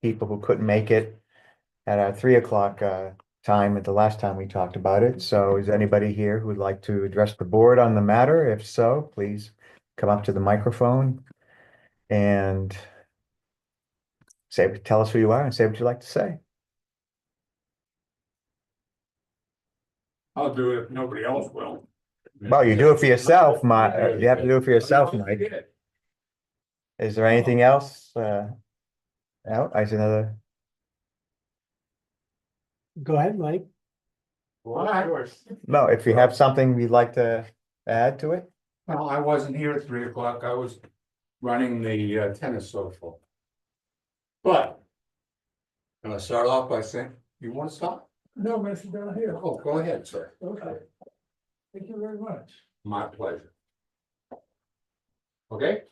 people who couldn't make it at our 3 o'clock time at the last time we talked about it. So is anybody here who would like to address the board on the matter? If so, please come up to the microphone and tell us who you are and say what you'd like to say. I'll do it if nobody else will. Well, you do it for yourself, Mike. You have to do it for yourself, Mike. Is there anything else? I see another. Go ahead, Mike. No, if you have something you'd like to add to it? Well, I wasn't here at 3 o'clock. I was running the tennis social. But can I start off by saying, you want to stop? No, I'm gonna sit down here. Oh, go ahead, sir. Okay. Thank you very much. My pleasure. Okay?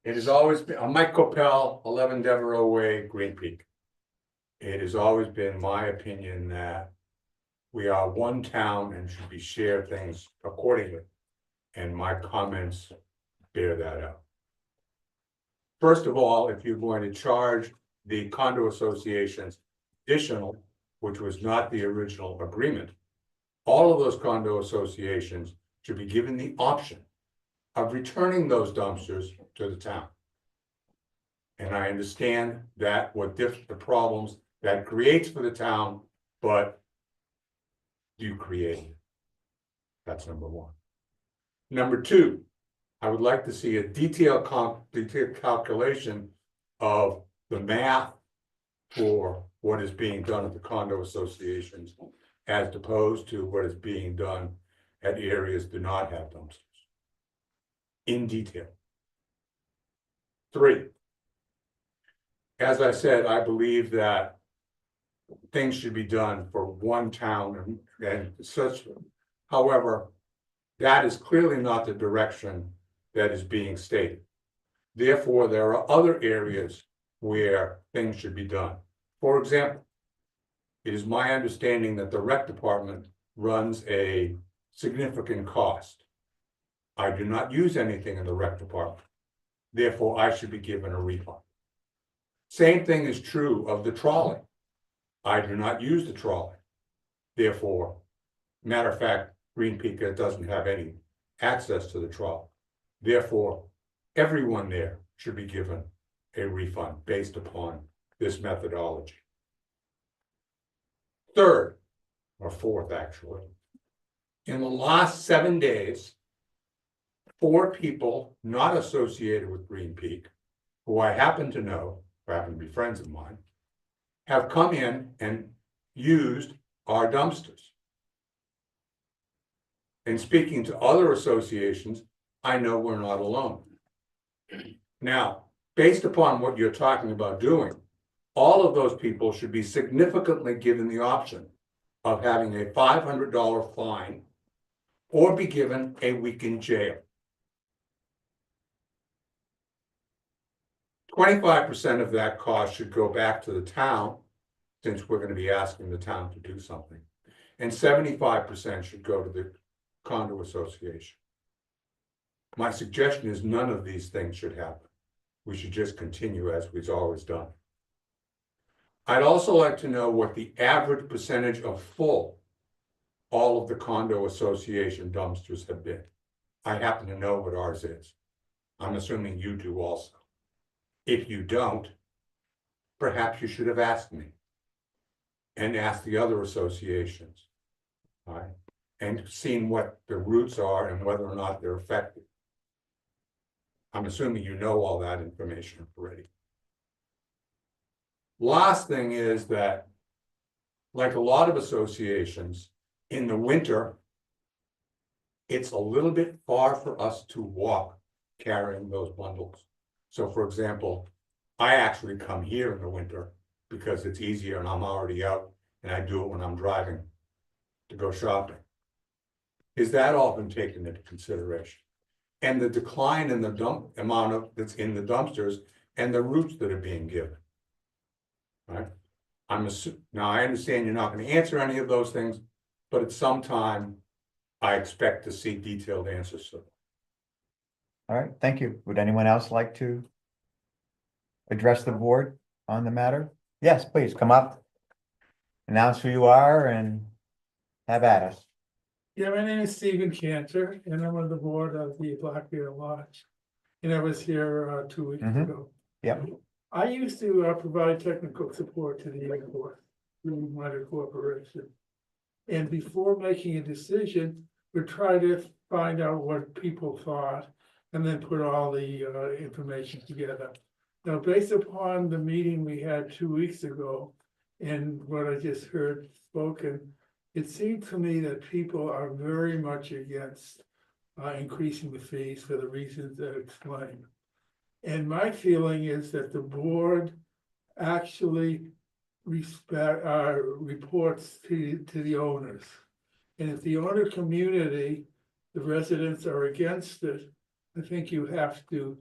It has always been, I'm Mike Coppell, 11 Devereaux Way, Green Peak. It has always been my opinion that we are one town and should be shared things accordingly. And my comments bear that out. First of all, if you're going to charge the condo associations additional, which was not the original agreement, all of those condo associations should be given the option of returning those dumpsters to the town. And I understand that the problems that creates for the town, but you create it. That's number one. Number two, I would like to see a detailed calculation of the math for what is being done at the condo associations as opposed to what is being done at areas that do not have dumpsters. In detail. Three, as I said, I believe that things should be done for one town and such. However, that is clearly not the direction that is being stated. Therefore, there are other areas where things should be done. For example, it is my understanding that the rec department runs a significant cost. I do not use anything in the rec department. Therefore, I should be given a refund. Same thing is true of the trolley. I do not use the trolley. Therefore, matter of fact, Green Peak doesn't have any access to the trolley. Therefore, everyone there should be given a refund based upon this methodology. Third, or fourth actually, in the last 7 days, 4 people not associated with Green Peak, who I happen to know, who happen to be friends of mine, have come in and used our dumpsters. And speaking to other associations, I know we're not alone. Now, based upon what you're talking about doing, all of those people should be significantly given the option of having a $500 fine or be given a week in jail. 25% of that cost should go back to the town, since we're going to be asking the town to do something. And 75% should go to the condo association. My suggestion is none of these things should happen. We should just continue as we've always done. I'd also like to know what the average percentage of full all of the condo association dumpsters have been. I happen to know what ours is. I'm assuming you do also. If you don't, perhaps you should have asked me and asked the other associations, all right, and seen what the routes are and whether or not they're effective. I'm assuming you know all that information already. Last thing is that, like a lot of associations, in the winter, it's a little bit far for us to walk carrying those bundles. So for example, I actually come here in the winter because it's easier and I'm already out and I do it when I'm driving to go shopping. Is that all been taken into consideration? And the decline in the amount of that's in the dumpsters and the routes that are being given. Right? Now I understand you're not going to answer any of those things, but at some time I expect to see detailed answers to them. All right, thank you. Would anyone else like to address the board on the matter? Yes, please come up. Announce who you are and have at us. Yeah, my name is Stephen Cantor and I'm on the board of the Black Bear Lodge. And I was here 2 weeks Mhm. ago. Yep. I used to provide technical support to the airport through my corporation. And before making a decision, we try to find out what people thought and then put all the information together. Now, based upon the meeting we had 2 weeks ago and what I just heard spoken, it seemed to me that people are very much against increasing the fees for the reasons that I explained. And my feeling is that the board actually reports to the owners. And if the owner community, the residents are against it, I think you have to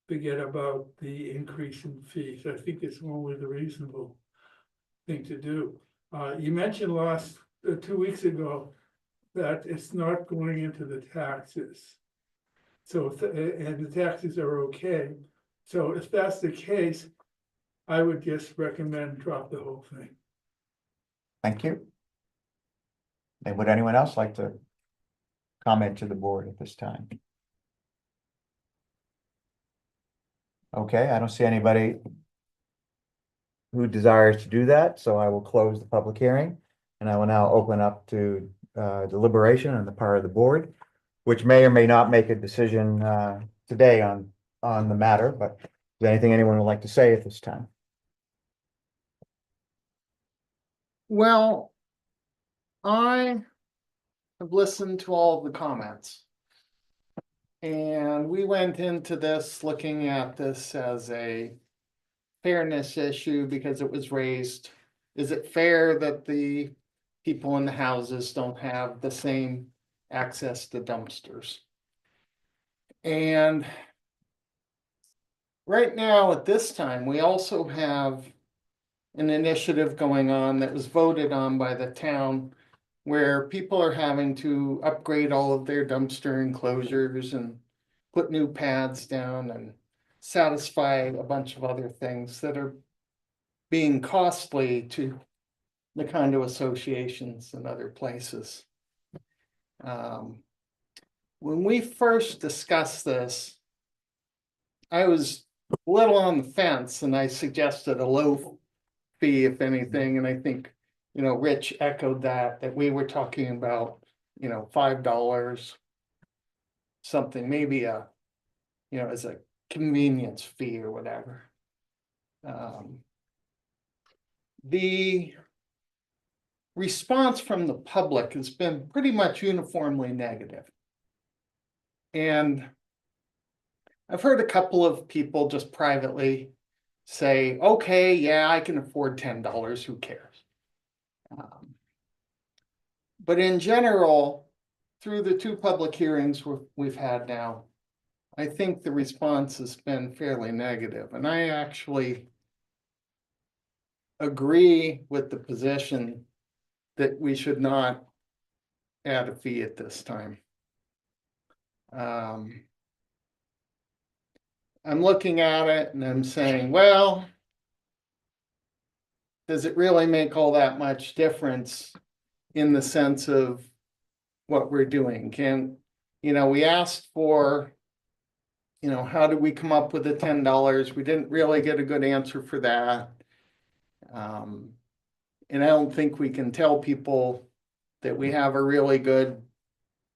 forget about the increase in fees. I think it's only the reasonable thing to do. You mentioned 2 weeks ago that it's not going into the taxes. So, and the taxes are okay. So if that's the case, I would just recommend drop the whole thing. Thank you. And would anyone else like to comment to the board at this time? Okay, I don't see anybody who desires to do that, so I will close the public hearing. And I will now open up to deliberation on the part of the board, which may or may not make a decision today on the matter, but is there anything anyone would like to say at this time? Well, I have listened to all of the comments. And we went into this looking at this as a fairness issue because it was raised. Is it fair that the people in the houses don't have the same access to dumpsters? And right now, at this time, we also have an initiative going on that was voted on by the town where people are having to upgrade all of their dumpster enclosures and put new pads down and satisfy a bunch of other things that are being costly to the condo associations and other places. When we first discussed this, I was a little on the fence and I suggested a low fee, if anything, and I think, Rich echoed that we were talking about, $5, something, maybe as a convenience fee or whatever. The response from the public has been pretty much uniformly negative. And I've heard a couple of people just privately say, okay, yeah, I can afford $10, who cares? But in general, through the 2 public hearings we've had now, I think the response has been fairly negative. And I actually agree with the position that we should not add a fee at this time. I'm looking at it and I'm saying, well, does it really make all that much difference in the sense of what we're doing? We asked for, how did we come up with the $10? We didn't really get a good answer for that. And I don't think we can tell people that we have a really good,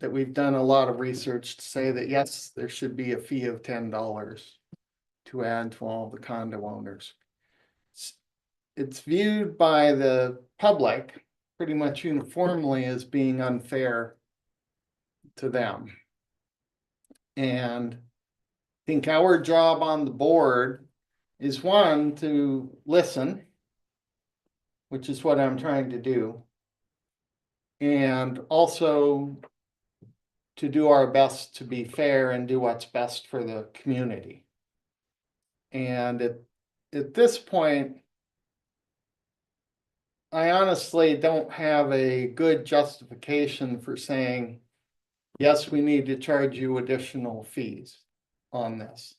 that we've done a lot of research to say that, yes, there should be a fee of $10 to add to all the condo owners. It's viewed by the public pretty much uniformly as being unfair to them. And I think our job on the board is, one, to listen, which is what I'm trying to do, and also to do our best to be fair and do what's best for the community. And at this point, I honestly don't have a good justification for saying, yes, we need to charge you additional fees on this.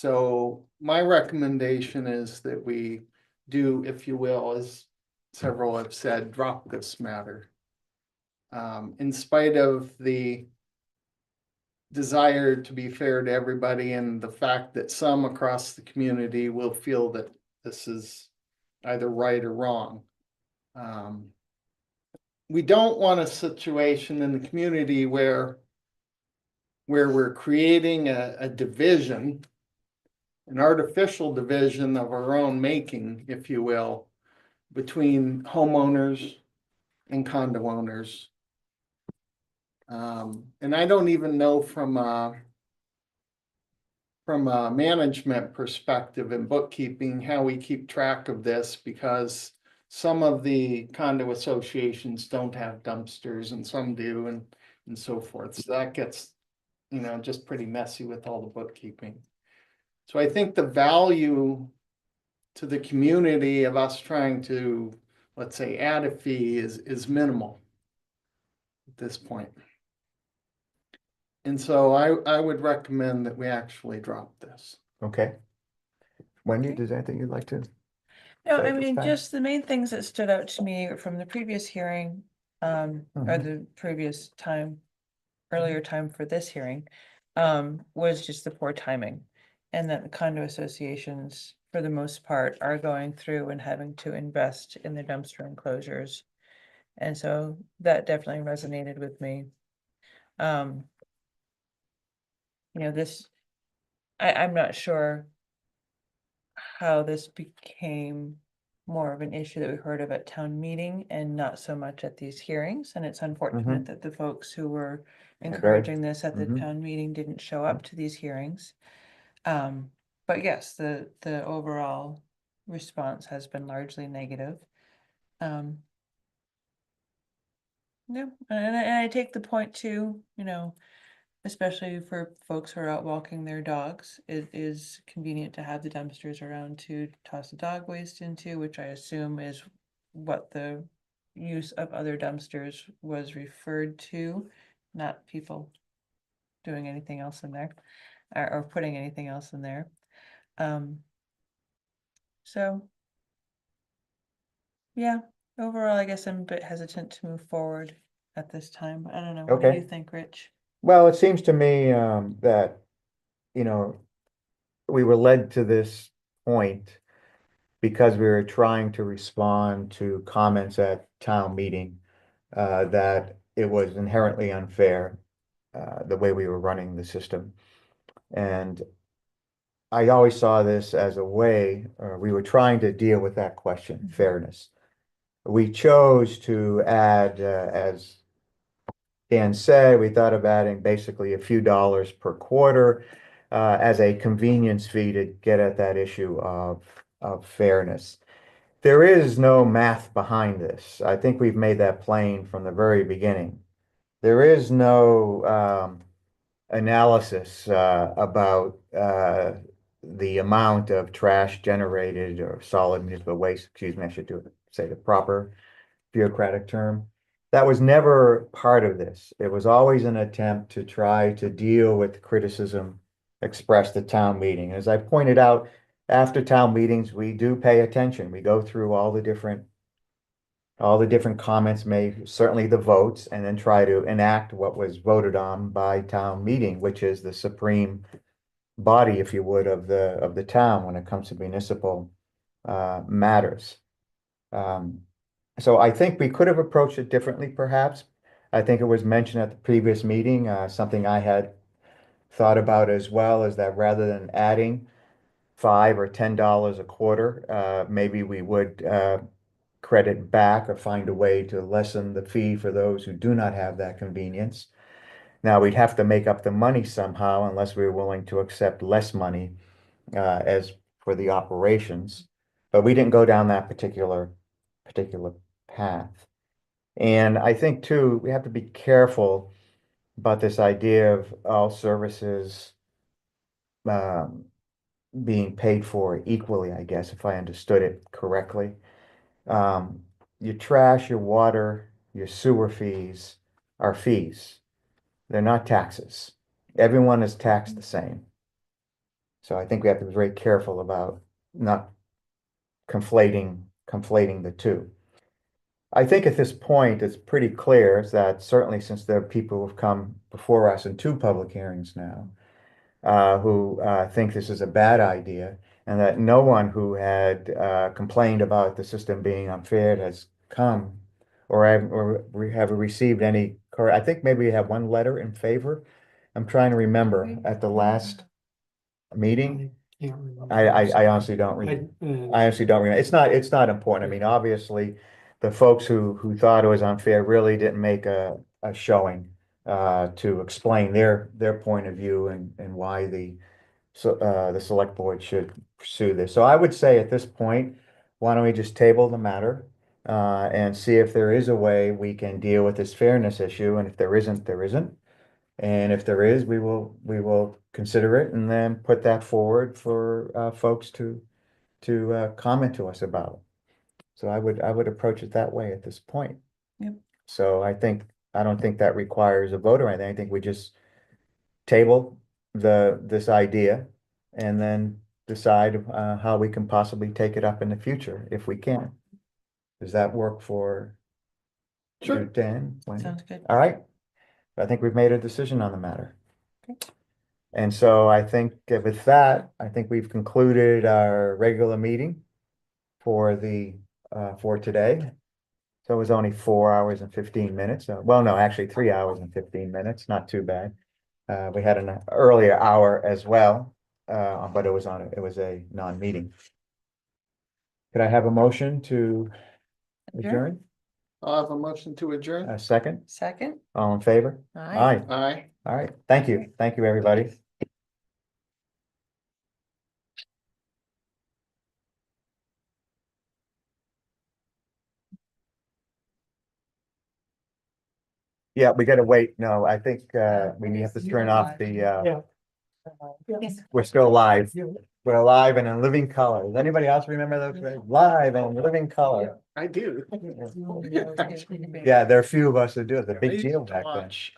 So my recommendation is that we do, if you will, as several have said, drop this matter. In spite of the desire to be fair to everybody and the fact that some across the community will feel that this is either right or wrong. We don't want a situation in the community where we're creating a division, an artificial division of our own making, if you will, between homeowners and condo owners. And I don't even know from a management perspective and bookkeeping, how we keep track of this, because some of the condo associations don't have dumpsters and some do, and so forth. So that gets, just pretty messy with all the bookkeeping. So I think the value to the community of us trying to, let's say, add a fee is minimal at this point. And so I would recommend that we actually drop this. Okay. Wendy, Okay. does anything you'd like to? No, say I at this mean, time? just the main things that stood out to me from the previous hearing, or Mhm. the previous time, earlier time for this hearing, was just the poor timing. And that the condo associations, for the most part, are going through and having to invest in the dumpster enclosures. And so that definitely resonated with me. This, I'm not sure how this became more of an issue that we heard of at town meeting and not so much at these hearings. And it's unfortunate that the folks who were very- encouraging this at the Mhm. town meeting didn't show up to these hearings. But yes, the overall response has been largely negative. No, and I take the point too, especially for folks who are out walking their dogs, it is convenient to have the dumpsters around to toss the dog waste into, which I assume is what the use of other dumpsters was referred to, not people doing anything else in there, or putting anything else in there. So yeah, overall, I guess I'm a bit hesitant to move forward at this time. I don't know. What do Okay. you think, Rich? Well, it seems to me that, you know, we were led to this point because we were trying to respond to comments at town meeting, that it was inherently unfair, the way we were running the system. And I always saw this as a way, we were trying to deal with that question, fairness. We chose to add, as Dan said, we thought of adding basically a few dollars per quarter, as a convenience fee to get at that issue of fairness. There is no math behind this. I think we've made that plain from the very beginning. There is no analysis about the amount of trash generated or solid municipal waste, excuse me, I should say the proper bureaucratic term. That was never part of this. It was always an attempt to try to deal with criticism expressed at town meeting. As I pointed out, after town meetings, we do pay attention. We go through all the different comments made, certainly the votes, and then try to enact what was voted on by town meeting, which is the supreme body, if you would, of the town when it comes to municipal matters. So I think we could have approached it differently, perhaps. I think it was mentioned at the previous meeting, something I had thought about as well, is that rather than adding $5 or $10 a quarter, maybe we would credit back or find a way to lessen the fee for those who do not have that convenience. Now, we'd have to make up the money somehow unless we were willing to accept less money as for the operations. But we didn't go down that particular path. And I think too, we have to be careful about this idea of all services um, being paid for equally, I guess, if I understood it correctly. Your trash, your water, your sewer fees are fees. They're not taxes. Everyone is taxed the same. So I think we have to be very careful about not conflating the two. I think at this point, it's pretty clear that certainly since there are people who've come before us in two public hearings now, who think this is a bad idea, and that no one who had complained about the system being unfair has come or we have received any, I think maybe we have one letter in favor. I'm trying to remember at the last meeting. I honestly don't remember. I honestly don't remember. It's not important. I mean, obviously, the folks who thought it was unfair really didn't make a showing to explain their point of view and why the select board should pursue this. So I would say at this point, why don't we just table the matter and see if there is a way we can deal with this fairness issue, and if there isn't, there isn't. And if there is, we will consider it and then put that forward for folks to comment to us about. So I would approach it that way at this point. Yep. So I don't think that requires a vote or anything. I think we just table this idea and then decide how we can possibly take it up in the future if we can. Does that work for you, Sure. Dan? Wendy? Sounds good. All right. I think we've made a decision on the matter. Okay. And so I think with that, I think we've concluded our regular meeting for today. So it was only 4 hours and 15 minutes. Well, no, actually 3 hours and 15 minutes, not too bad. We had an earlier hour as well, but it was a non-meeting. Could I have a motion to adjourn? I'll have a motion to adjourn. A second? Second? All in favor? Aye. Aye. All right. Thank you. Thank you, everybody. Yeah, we gotta wait. No, I think we have to turn off the we're still live. We're live and in living color. Does anybody else remember those? Live and in living color. I do. Yeah, there are a few of us that do. It's a big deal back then. Watch,